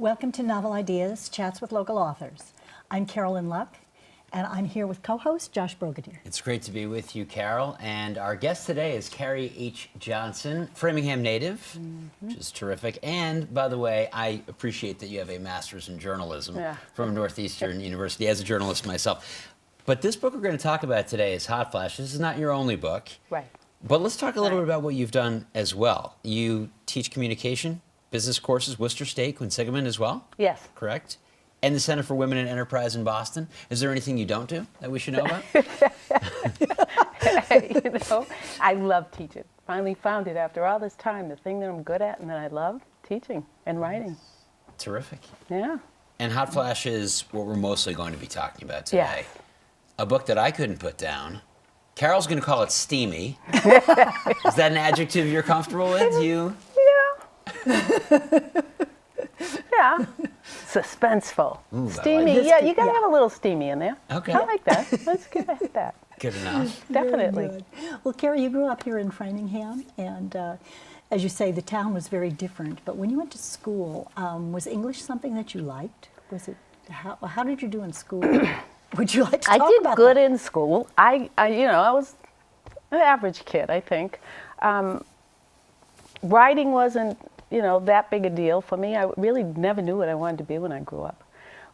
Welcome to Novel Ideas, Chats with Local Authors. I'm Carolyn Luck, and I'm here with co-host Josh Brogadir. It's great to be with you, Carol. And our guest today is Carrie H. Johnson, Framingham native, which is terrific. And by the way, I appreciate that you have a master's in journalism from Northeastern University as a journalist myself. But this book we're going to talk about today is Hot Flash. This is not your only book. Right. But let's talk a little bit about what you've done as well. You teach communication, business courses, Worcester State, Quinsigamond as well? Yes. Correct? And the Center for Women in Enterprise in Boston. Is there anything you don't do that we should know about? I love teaching. Finally found it after all this time, the thing that I'm good at and that I love, teaching and writing. Terrific. Yeah. And Hot Flash is what we're mostly going to be talking about today. Yes. A book that I couldn't put down. Carol's going to call it steamy. Is that an adjective you're comfortable with? You? Yeah. Suspenseful. Ooh, Steamy. like Yeah, you got to have a little steamy in there. Okay. I like that. Let's get at that. Good enough. Definitely. Very good. Well, Carrie, you grew up here in Framingham, and as you say, the town was very different. But when you went to school, was English something that you liked? Was it? How did you do in school? Would you like to talk about I did good that? in school. I was an average kid, I think. Writing wasn't, that big a deal for me. I really never knew what I wanted to be when I grew up.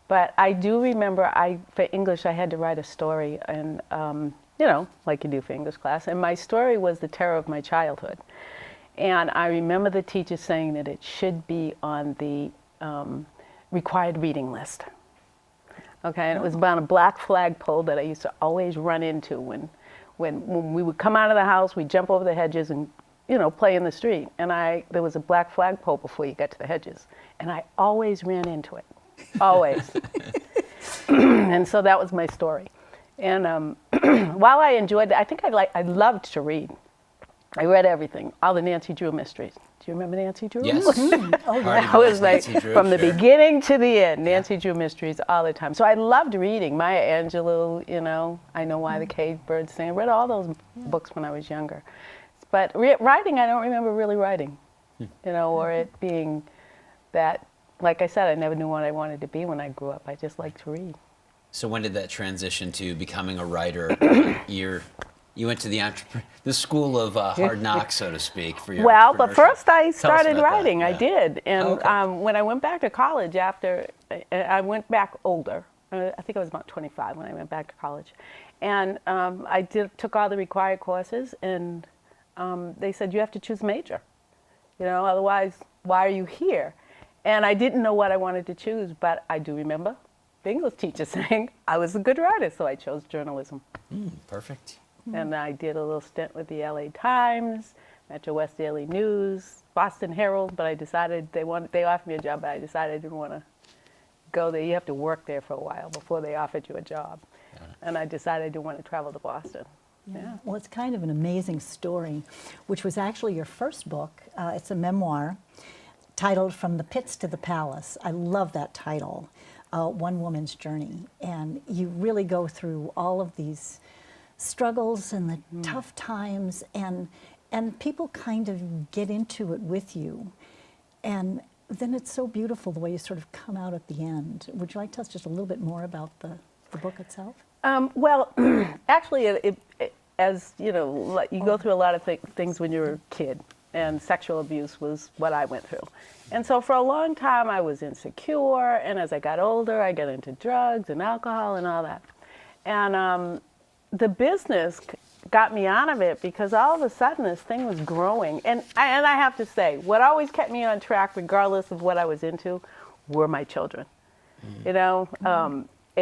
But I do remember for English, I had to write a story, and, like you do for English class. And my story was the terror of my childhood. And I remember the teacher saying that it should be on the required reading list. Okay, and it was about a black flagpole that I used to always run into when we would come out of the house, we'd jump over the hedges and, play in the street. And there was a black flagpole before you got to the hedges. And I always ran into it, always. And so that was my story. And while I enjoyed it, I think I loved to read. I read everything, all the Nancy Drew mysteries. Do you remember Nancy Drew? Yes. Oh, yeah. I was like, Nancy Drew, from the sure. beginning to the end, Nancy Drew mysteries all the time. So I loved reading. Maya Angelou, I Know Why the Cage Birds Sing. I read all those books when I was younger. But writing, I don't remember really writing, or it being that, like I said, I never knew what I wanted to be when I grew up. I just liked to read. So when did that transition to becoming a writer? You went to the school of hard knocks, so to speak, for your Well, but entrepreneurship. first I Tell us started about writing. that. I did. And Okay. when I went back to college I went back older. I think I was about 25 when I went back to college. And I took all the required courses, and they said, you have to choose a major. Otherwise, why are you here? And I didn't know what I wanted to choose, but I do remember the English teacher saying I was a good writer, so I chose journalism. Perfect. And I did a little stint with the LA Times, Metro West Daily News, Boston Herald, but I decided they offered me a job, but I decided I didn't want to go there. You have to work there for a while before they offered you a job. And I decided I didn't want to travel to Boston. Yeah. Well, it's kind of an amazing story, which was actually your first book. It's a memoir titled From the Pits to the Palace. I love that title, One Woman's Journey. And you really go through all of these struggles and the tough times, and people kind of get into it with you. And then it's so beautiful the way you sort of come out at the end. Would you like to tell us just a little bit more about the book itself? Well, actually, as you go through a lot of things when you're a kid, and sexual abuse was what I went through. And so for a long time, I was insecure, and as I got older, I got into drugs and alcohol and all that. And the business got me out of it because all of a sudden this thing was growing. And I have to say, what always kept me on track, regardless of what I was into, were my children.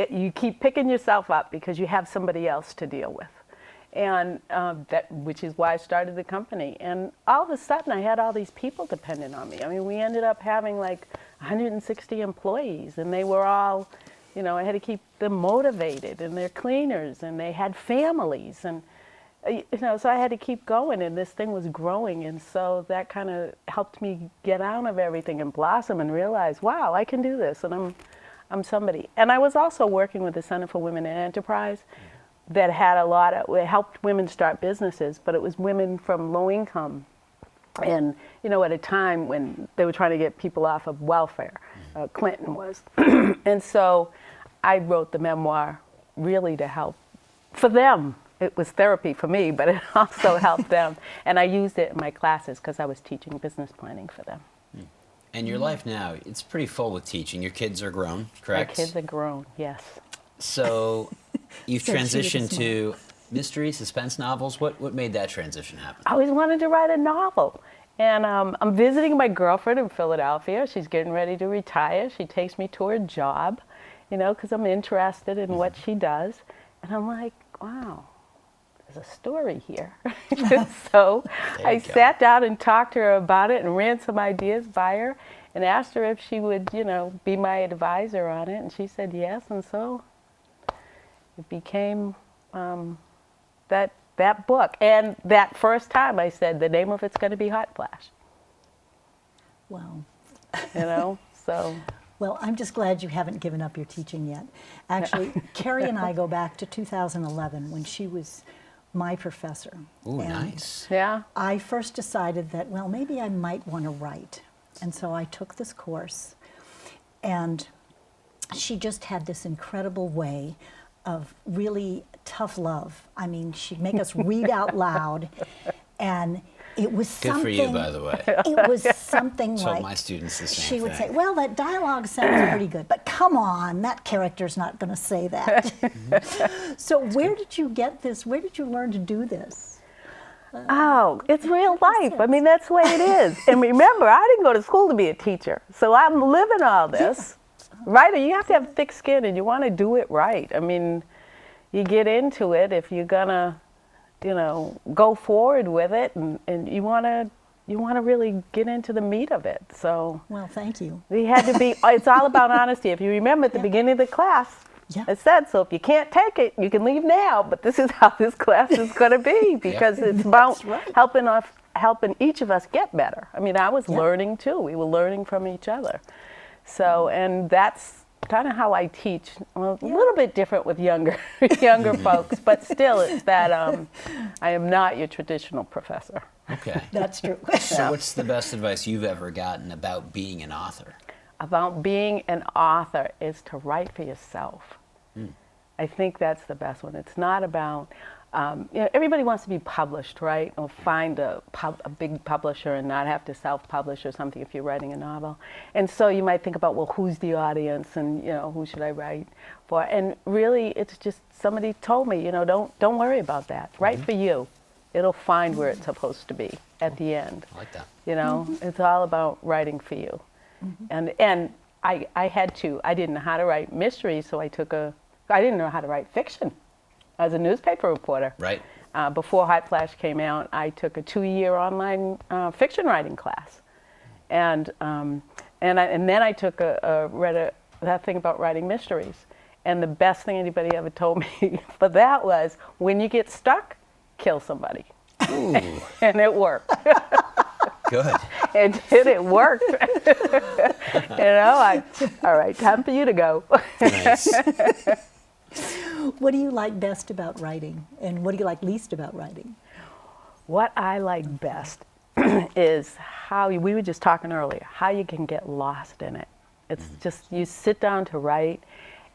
You keep picking yourself up because you have somebody else to deal with. And which is why I started the company. And all of a sudden I had all these people dependent on me. I mean, we ended up having like 160 employees, and they were all, I had to keep them motivated, and they're cleaners, and they had families, and so I had to keep going, and this thing was growing, and so that kind of helped me get out of everything and blossom and realize, wow, I can do this, and I'm somebody. And I was also working with the Center for Women in Enterprise that had it helped women start businesses, but it was women from low income, and at a time when they were trying to get people off of welfare. Clinton was. And so I wrote the memoir really to help for them. It was therapy for me, but it also helped them. And I used it in my classes because I was teaching business planning for them. And your life now, it's pretty full with teaching. Your kids are grown, correct? My kids are grown, yes. So you've So she was transitioned smart. to mystery, suspense novels. What made that transition happen? I always wanted to write a novel. And I'm visiting my girlfriend in Philadelphia. She's getting ready to retire. She takes me to her job, you know, because I'm interested in what she does. And I'm like, wow, there's a story here. So I sat down and talked to her about it and ran some ideas by her and asked her if she would, you know, be my advisor on it. And she said yes. And so it became that book. And that first time I said, the name of it's going to be Hot Flash. Wow. You know, so. Well, I'm just glad you haven't given up your teaching yet. Actually, Carrie and I go back to 2011 when she was my professor. Ooh, And nice. Yeah. I first decided that, well, maybe I might want to write. And so I took this course. And she just had this incredible way of really tough love. I mean, she'd make us read out loud. And it was Good something. for you, by the way. It was something Told like. my students the same She would thing. say, well, that dialogue sounds pretty good, but come on, that character's not going to say that. So where did you get this? Where did you learn to do this? Oh, it's real life. I mean, that's the way it is. And remember, I didn't go to school to be a teacher. So I'm living all this. Right? And you have to have thick skin and you want to do it right. I mean, you get into it if you're going to, you know, go forward with it and you want to really get into the meat of it. So Well, thank you. we had to be, it's all about honesty. If you remember at the beginning of the class, Yeah. it said, so if you can't take it, you can leave now, but this is how this class is going to be because it's about helping each of us get better. I mean, I was learning too. We were learning from each other. So, and that's kind of how I teach. Well, a little bit different with younger folks, but still it's that I am not your traditional professor. Okay. That's true. So what's the best advice you've ever gotten about being an author? About being an author is to write for yourself. I think that's the best one. It's not about, you know, everybody wants to be published, right? Or find a big publisher and not have to self-publish or something if you're writing a novel. And so you might think about, well, who's the audience and, you know, who should I write for? And really, it's just somebody told me, you know, don't worry about that. Write for you. It'll find where it's supposed to be at the end. I like that. You know, it's all about writing for you. And I didn't know how to write mysteries, so I didn't know how to write fiction. I was a newspaper reporter. Right. Before Hot Flash came out, I took a 2-year online fiction writing class. And then I took that thing about writing mysteries. And the best thing anybody ever told me for that was, when you get stuck, kill somebody. Ooh, And it worked. good. It worked. You know, all right, time for you to go. Nice. What do you like best about writing? And what do you like least about writing? What I like best is we were just talking earlier, how you can get lost in it. It's just, you sit down to write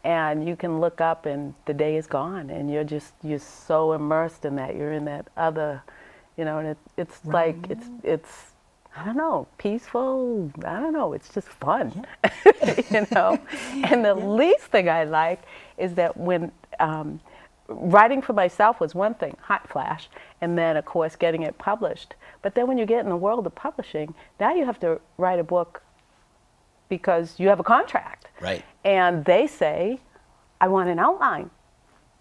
and you can look up and the day is gone and you're so immersed in that. You're in that other, you know, and it's like, it's, I don't know, peaceful, I don't know, it's just fun, you know. And the least thing I like is that when writing for myself was one thing, Hot Flash, and then of course getting it published. But then when you get in the world of publishing, now you have to write a book because you have a contract. Right. And they say, I want an outline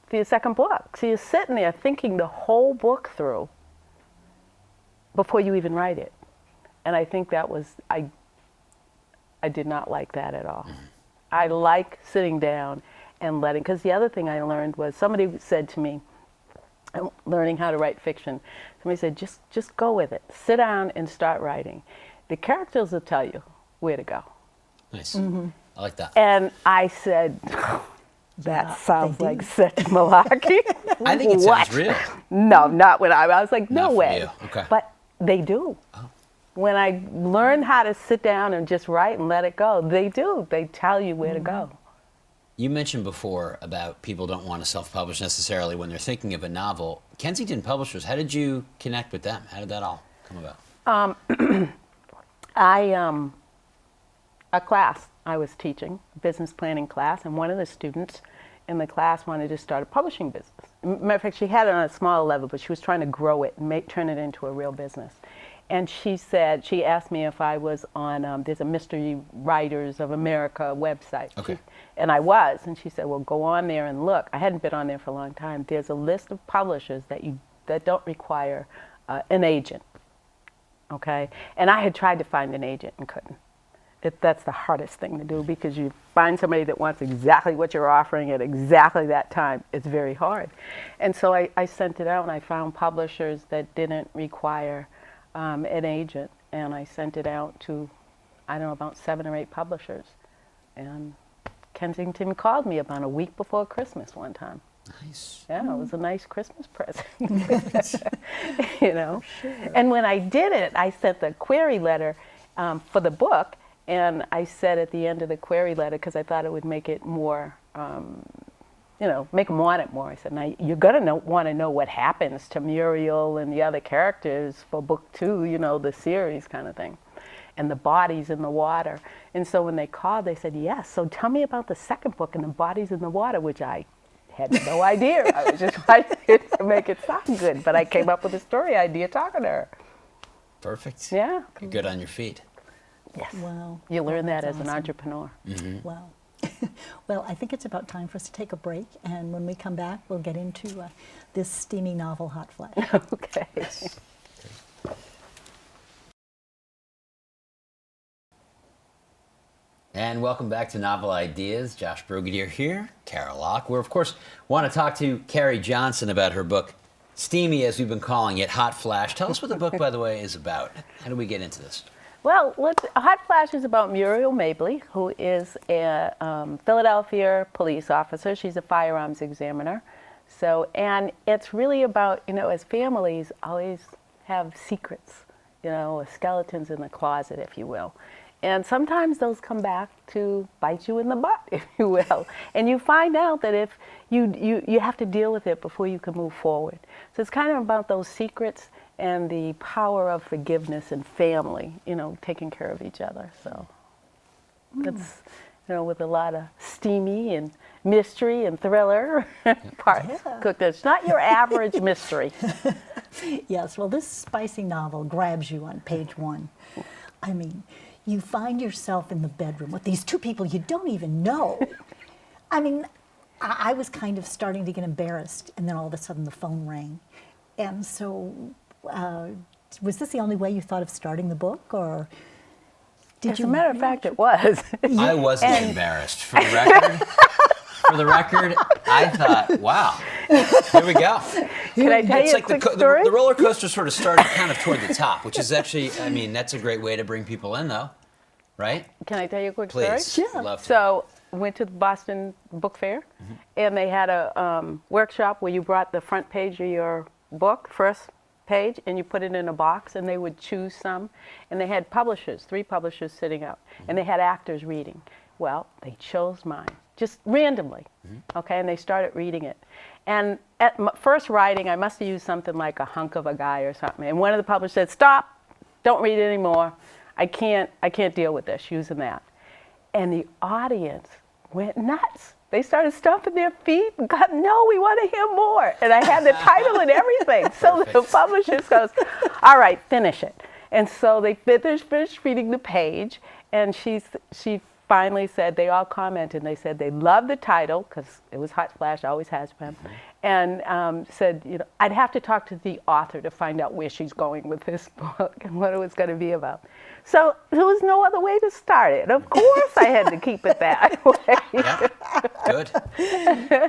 for your second book. So you're sitting there thinking the whole book through before you even write it. And I think that was, I did not like that at all. I like sitting down and letting, because the other thing I learned was, somebody said to me, learning how to write fiction, somebody said, just go with it. Sit down and start writing. The characters will tell you where to go. Nice. I like that. And I said, that sounds like such malarkey. I think it What? sounds real. No, not when I was like, no Not for way. you. Okay. But they do. Oh. when I learned how to sit down and just write and let it go, they do. They tell you where to go. You mentioned before about people don't want to self-publish necessarily when they're thinking of a novel. Kensington Publishers, how did you connect with them? How did that all come about? A class I was teaching, a business planning class, and one of the students in the class wanted to start a publishing business. Matter of fact, she had it on a smaller level, but she was trying to grow it and turn it into a real business. And she asked me if I was on, there's a Mystery Writers of America website. Okay. And I was, and she said, well, go on there and look. I hadn't been on there for a long time. There's a list of publishers that don't require an agent, okay? And I had tried to find an agent and couldn't. That's the hardest thing to do, because you find somebody that wants exactly what you're offering at exactly that time. It's very hard. And so I sent it out, and I found publishers that didn't require an agent, and I sent it out to, I don't know, about 7 or 8 publishers. And Kensington called me about a week before Christmas one time. Nice. Yeah, it was a nice Christmas present. You know. Sure. And when I did it, I sent the query letter for the book, and I said at the end of the query letter, because I thought it would make it more, you know, make them want it more. I said, now you're going to want to know what happens to Muriel and the other characters for book 2, you know, the series kind of thing, and the bodies in the water. And so when they called, they said, yes, so tell me about the second book and the bodies in the water, which I had no idea. I was just writing it to make it sound good, but I came up with a story idea talking to her. Perfect. Yeah. You're good on your feet. Yes. Wow. You learn that That's as an awesome. entrepreneur. Mm-hmm. Wow. Well, I think it's about time for us to take a break, and when we come back, we'll get into this steamy novel, Hot Flash. Okay. And welcome back to Novel Ideas. Josh Brogadir here, Carol Locke. We, of course, want to talk to Carrie Johnson about her book, Steamy, as we've been calling it, Hot Flash. Tell us what the book, by the way, is about. How do we get into this? Well, Hot Flash is about Muriel Mabley, who is a Philadelphia police officer. She's a firearms examiner. So, and it's really about, you know, as families always have secrets, you know, skeletons in the closet, if you will. And sometimes those come back to bite you in the butt, if you will. And you find out that if you have to deal with it before you can move forward. So it's kind of about those secrets and the power of forgiveness and family, you know, taking care of each other. So it's, you know, with a lot of steamy and mystery and thriller parts cooked. It's not your average mystery. Yes, well, this spicy novel grabs you on page 1. I mean, you find yourself in the bedroom with these 2 people you don't even know. I mean, I was kind of starting to get embarrassed, and then all of a sudden the phone rang. And so, was this the only way you thought of starting the book, or did As you? a matter of fact, it was. I wasn't embarrassed. For the record, I thought, wow, here we go. Can I tell It's you like a quick story? the roller coaster sort of started kind of toward the top, which is actually, I mean, that's a great way to bring people in, though, right? Can I tell you a quick Please. story? Yeah. Love to. So went to the Boston Book Fair, and they had a workshop where you brought the front page of your book, first page, and you put it in a box, and they would choose some. And they had publishers, 3 publishers sitting up, and they had actors reading. Well, they chose mine, just randomly, okay, and they started reading it. And at first writing, I must have used something like a hunk of a guy or something, and one of the publishers said, stop, don't read it anymore. I can't deal with this, using that. And the audience went nuts. They started stomping their feet and got, no, we want to hear more. And I had the title and everything. So the publisher goes, all right, finish it. And so they finished reading the page, and she finally said, they all commented, and they said they loved the title, because it was Hot Flash, always has been, and said, you know, I'd have to talk to the author to find out where she's going with this book and what it was going to be about. So there was no other way to start it. Of course I had to keep it that way. Yeah, good.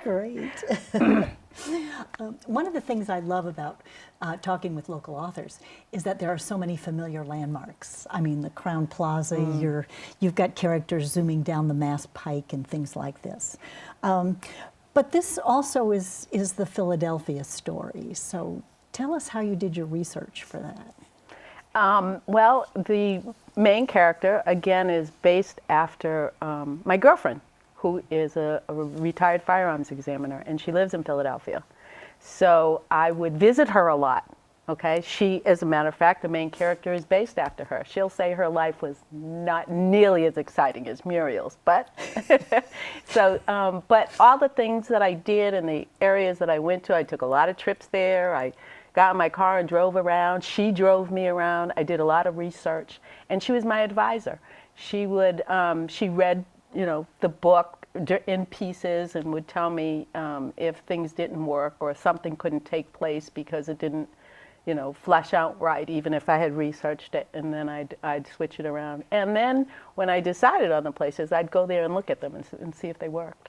Great. One of the things I love about talking with local authors is that there are so many familiar landmarks. I mean, the Crown Plaza, you've got characters zooming down the Mass Pike and things like this. But this also is the Philadelphia story. So tell us how you did your research for that. Well, the main character, again, is based after my girlfriend, who is a retired firearms examiner, and she lives in Philadelphia. So I would visit her a lot. Okay, she, as a matter of fact, the main character is based after her. She'll say her life was not nearly as exciting as Muriel's, but but all the things that I did and the areas that I went to, I took a lot of trips there. I got in my car and drove around. She drove me around. I did a lot of research, and she was my advisor. She would, she read, the book in pieces and would tell me if things didn't work or something couldn't take place because it didn't, flesh out right, even if I had researched it, and then I'd switch it around. And then when I decided on the places, I'd go there and look at them and see if they worked.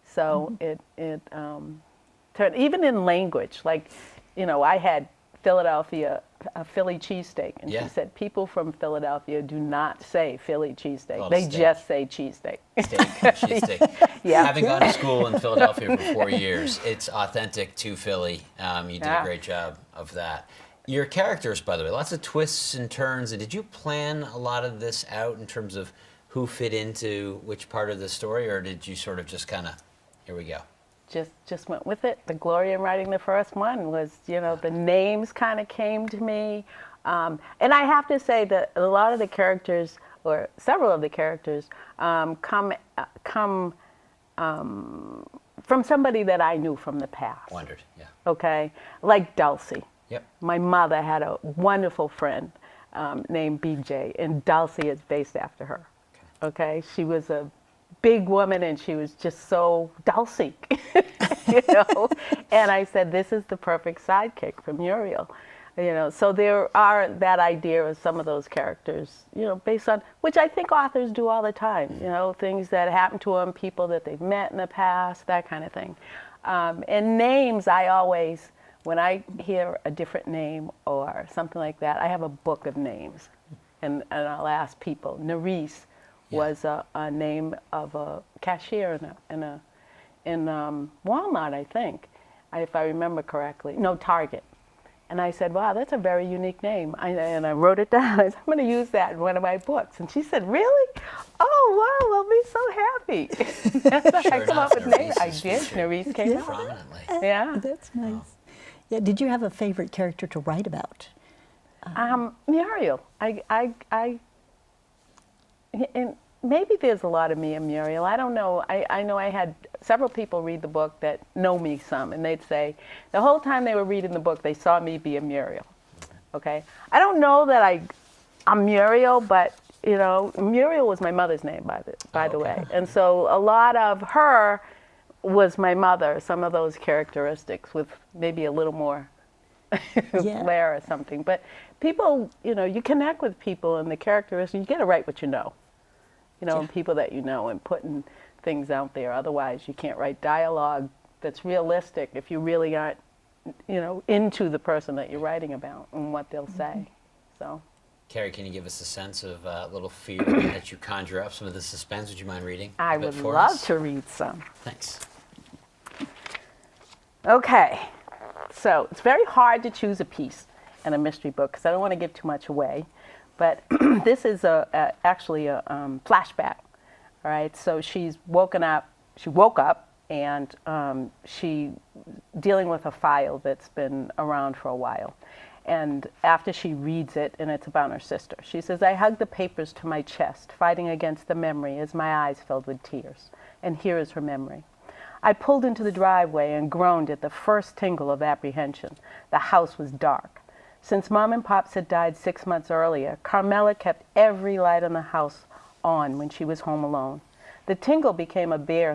So it turned, even in language, like, I had a Philly cheesesteak, and she said people from Philadelphia do not say Philly cheesesteak. They just say cheesesteak. Steak, cheesesteak. Yeah. Having gone to school in Philadelphia for 4 years, it's authentic to Philly. You did a great job of that. Your characters, by the way, lots of twists and turns. And did you plan a lot of this out in terms of who fit into which part of the story, or did you sort of just kind of, here we go? Just went with it. The glory in writing the first one was, the names kind of came to me. And I have to say that a lot of the characters, or several of the characters, come from somebody that I knew from the past. Wondered, yeah. Okay, like Dulcie. Yep. My mother had a wonderful friend named BJ, and Dulcie is based after her. Okay, she was a big woman, and she was just so Dulcie, And I said, this is the perfect sidekick for Muriel. So there are that idea of some of those characters, based on, which I think authors do all the time, things that happen to them, people that they've met in the past, that kind of thing. And names, I always, when I hear a different name or something like that, I have a book of names, and I'll ask people. Nerisse was a name of a cashier in Walmart, I think, if I remember correctly. No, Target. And I said, wow, that's a very unique name. And I wrote it down. I said, I'm going to use that in one of my books. And she said, really? Oh, wow, I'll be so happy. That's how I come up with names. I did. Nerisse came out. Prominently. Yeah. That's nice. Yeah. Did you have a favorite character to write about? Muriel. And maybe there's a lot of me in Muriel. I don't know. I know I had several people read the book that know me some, and they'd say the whole time they were reading the book, they saw me be a Muriel. Okay? I don't know that I'm Muriel, but, Muriel was my mother's name, by the way. And so a lot of her was my mother, some of those characteristics with maybe a little more flair or something. But people, you connect with people and the characteristics, you get to write what you know. And people that you know, and putting things out there. Otherwise, you can't write dialogue that's realistic if you really aren't, into the person that you're writing about and what they'll say. So, Carrie, can you give us a sense of a little fear that you conjure up, some of the suspense? Would you mind reading? I would love to read some. Thanks. Okay, so it's very hard to choose a piece in a mystery book because I don't want to give too much away. But this is actually a flashback, all right? So she woke up, and she dealing with a file that's been around for a while. And after she reads it, and it's about her sister, she says, I hugged the papers to my chest, fighting against the memory as my eyes filled with tears. And here is her memory. I pulled into the driveway and groaned at the first tingle of apprehension. The house was dark. Since Mom and Pops had died 6 months earlier, Carmela kept every light in the house on when she was home alone. The tingle became a bear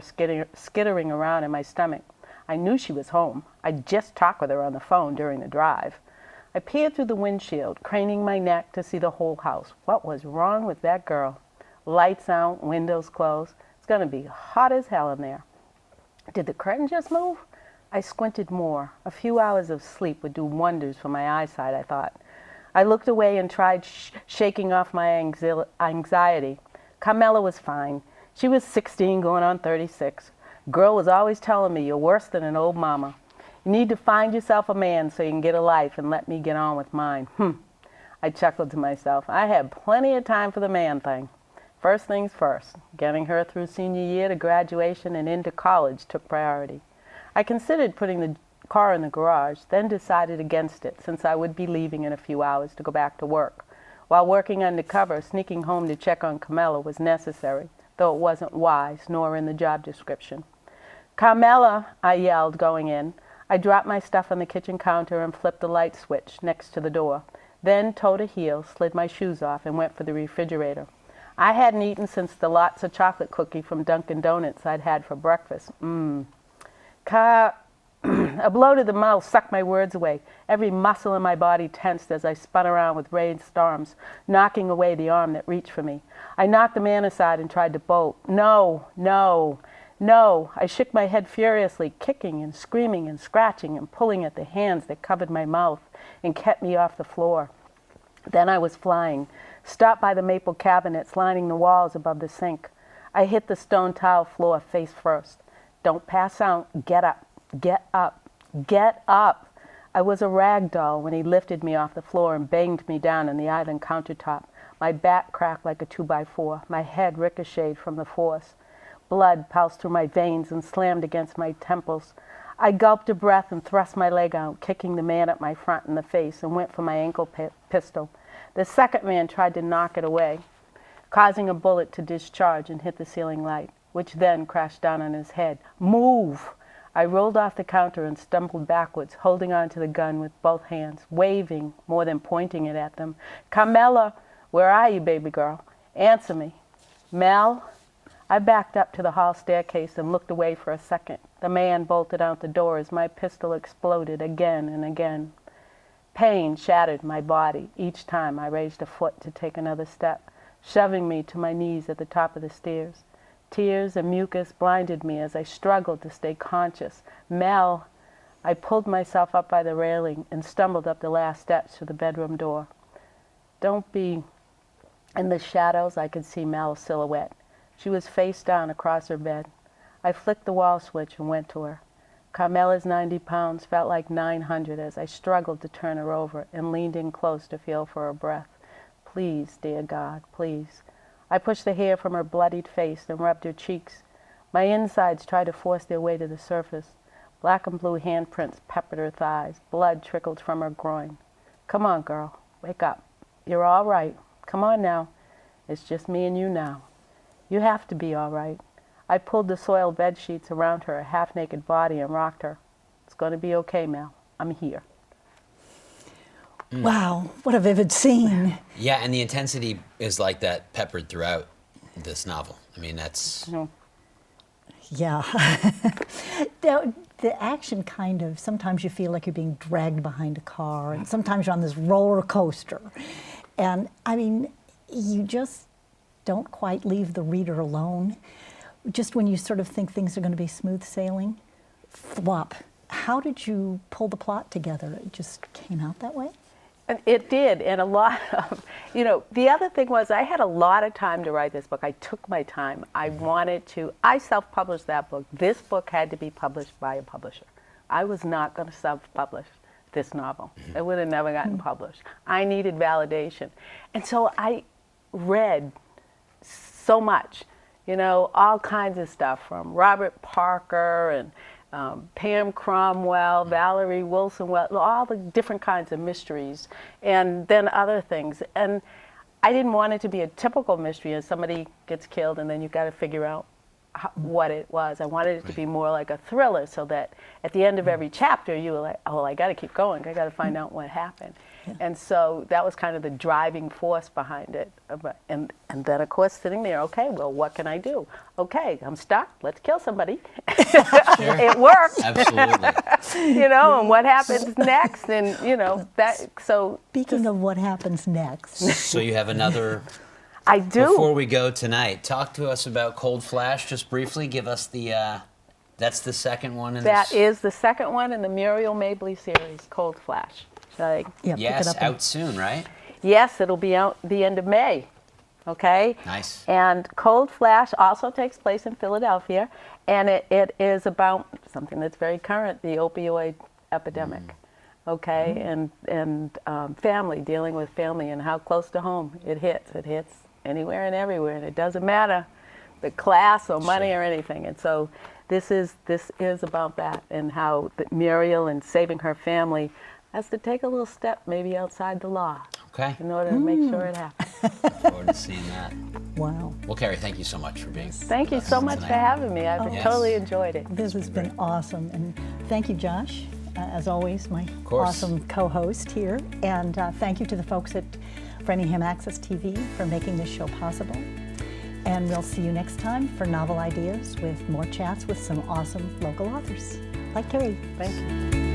skittering around in my stomach. I knew she was home. I'd just talked with her on the phone during the drive. I peered through the windshield, craning my neck to see the whole house. What was wrong with that girl? Lights out, windows closed. It's going to be hot as hell in there. Did the curtain just move? I squinted more. A few hours of sleep would do wonders for my eyesight, I thought. I looked away and tried shaking off my anxiety. Carmela was fine. She was 16 going on 36. Girl was always telling me, you're worse than an old mama. You need to find yourself a man so you can get a life and let me get on with mine. I chuckled to myself. I had plenty of time for the man thing. First things first, getting her through senior year to graduation and into college took priority. I considered putting the car in the garage, then decided against it since I would be leaving in a few hours to go back to work. While working undercover, sneaking home to check on Carmela was necessary, though it wasn't wise, nor in the job description. "Carmela," I yelled, going in. I dropped my stuff on the kitchen counter and flipped the light switch next to the door, then toe to heel, slid my shoes off, and went for the refrigerator. I hadn't eaten since the lots of chocolate cookie from Dunkin' Donuts I'd had for breakfast. A blow to the mouth sucked my words away. Every muscle in my body tensed as I spun around with raised arms, knocking away the arm that reached for me. I knocked the man aside and tried to bolt. No, no, no. I shook my head furiously, kicking and screaming and scratching and pulling at the hands that covered my mouth and kept me off the floor. Then I was flying, stopped by the maple cabinets lining the walls above the sink. I hit the stone tile floor face first. "Don't pass out. Get up. Get up. Get up." I was a rag doll when he lifted me off the floor and banged me down on the island countertop. My back cracked like a 2x4. My head ricocheted from the force. Blood pulsed through my veins and slammed against my temples. I gulped a breath and thrust my leg out, kicking the man at my front in the face, and went for my ankle pistol. The second man tried to knock it away, causing a bullet to discharge and hit the ceiling light, which then crashed down on his head. "Move!" I rolled off the counter and stumbled backwards, holding on to the gun with both hands, waving more than pointing it at them. "Carmela, where are you, baby girl? Answer me." "Mel?" I backed up to the hall staircase and looked away for a second. The man bolted out the door as my pistol exploded again and again. Pain shattered my body each time I raised a foot to take another step, shoving me to my knees at the top of the stairs. Tears and mucus blinded me as I struggled to stay conscious. "Mel!" I pulled myself up by the railing and stumbled up the last steps to the bedroom door. "Don't be..." In the shadows, I could see Mel's silhouette. She was face down across her bed. I flicked the wall switch and went to her. Carmela's 90 pounds felt like 900 as I struggled to turn her over and leaned in close to feel for her breath. "Please, dear God, please." I pushed the hair from her bloodied face and rubbed her cheeks. My insides tried to force their way to the surface. Black and blue handprints peppered her thighs. Blood trickled from her groin. "Come on, girl. Wake up. You're all right. Come on now. It's just me and you now. You have to be all right." I pulled the soiled bed sheets around her half-naked body and rocked her. "It's going to be okay, Mel. I'm here." Wow, what a vivid scene. Yeah, and the intensity is like that peppered throughout this novel. I mean, that's... Yeah. The action kind of, sometimes you feel like you're being dragged behind a car, and sometimes you're on this roller coaster. And I mean, you just don't quite leave the reader alone. Just when you sort of think things are going to be smooth sailing, thwop. How did you pull the plot together? It just came out that way? It did, and a lot of, the other thing was I had a lot of time to write this book. I took my time. I self-published that book. This book had to be published by a publisher. I was not going to self-publish this novel. It would have never gotten published. I needed validation. And so I read so much, all kinds of stuff from Robert Parker and Pam Cromwell, Valerie Wilson, all the different kinds of mysteries, and then other things. And I didn't want it to be a typical mystery and somebody gets killed and then you've got to figure out what it was. I wanted it to be more like a thriller so that at the end of every chapter you were like, oh, I got to keep going. I got to find out what happened. Yeah. And so that was kind of the driving force behind it. And then, of course, sitting there, okay, well, what can I do? Okay, I'm stuck. Let's kill somebody. Sure. It worked. Absolutely. And what happens next? And, that, so. Speaking of what happens next. So you have another... I do. Before we go tonight, talk to us about Cold Flash, just briefly. Give us the, that's the second one in That is the second one in the Muriel Mabley series, Cold Flash. Yes, out soon, right? Yes, it'll be out the end of May, okay? Nice. And Cold Flash also takes place in Philadelphia, and it is about something that's very current, the opioid epidemic. okay, and family, dealing with family, and how close to home it hits. It hits anywhere and everywhere, and it doesn't matter the class or money or anything. And so this is about that, and how Muriel, and saving her family, has to take a little step maybe outside the law in order to make sure it happens. Look forward to seeing that. Wow. Well, Carrie, thank you so much for being Thank you with us so much tonight. for having me. I've totally enjoyed it. This has been awesome. And thank you, Josh, as always, my course. awesome co-host here. And thank you to the folks at Framingham Access TV for making this show possible. And we'll see you next time for Novel Ideas with more chats with some awesome local authors, like Carrie. Thank you.